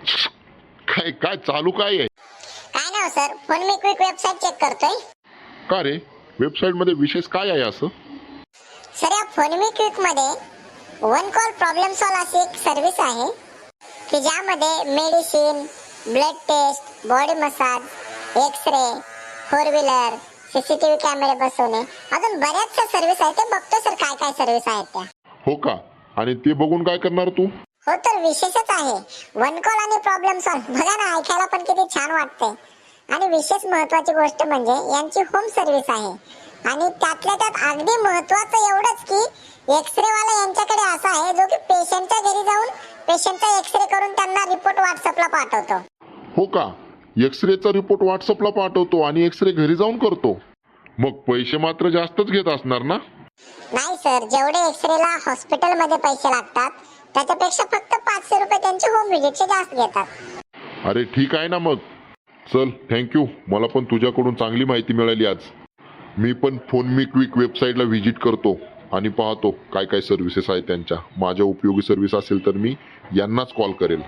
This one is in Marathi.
काय काय चालू काय आहे? काय नाव सर, फोन मी क्विक वेबसाईट चेक करतोय. का रे, वेबसाईट मध्ये विशेष काय आहे असं? सर, या फोन मी क्विक मध्ये वन कॉल प्रॉब्लेम सॉल्व अशी एक सर्व्हिस आहे की ज्यामध्ये medicine, blood test, body massage, x-ray, four wheeler, CCTV कॅमेरे बसवणे, अजून बऱ्याचशा सर्व्हिस आहेत. ते बघतो सर काय काय सर्व्हिस आहेत त्या. हो का? आणि ते बघून काय करणार तू? हो तर विशेषच आहे वन कॉल आणि प्रॉब्लेम सॉल्व. बघा ना, ऐकायला पण किती छान वाटतंय. आणि विशेष महत्वाची गोष्ट म्हणजे यांची होम सर्व्हिस आहे. आणि त्यातल्या त्यात अगदी महत्वाचं एवढंच की एक्सरे वाला यांच्याकडे असा आहे जो की पेशंटच्या घरी जाऊन पेशंटचा एक्सरे करून त्यांना रिपोर्ट व्हॉट्सअपला पाठवतो. हो का? एक्सरेचा रिपोर्ट व्हॉट्सअपला पाठवतो आणि एक्सरे घरी जाऊन करतो. मग पैसे मात्र जास्तच घेत असणार ना? नाही सर, जेवढे एक्सरेला हॉस्पिटलमध्ये पैसे लागतात त्याच्यापेक्षा फक्त 500 रुपये त्यांचे होम व्हिजिटचे जास्त घेतात. अरे ठीक आहे ना मग. चल, थँक्यू. मला पण तुझ्याकडून चांगली माहिती मिळाली आज. मी पण फोन मी क्विक वेबसाईटला व्हिजिट करतो आणि पाहतो काय काय सर्व्हिसेस आहेत त्यांच्या. माझ्या उपयोगी सर्व्हिस असेल तर मी यांनाच कॉल करेल.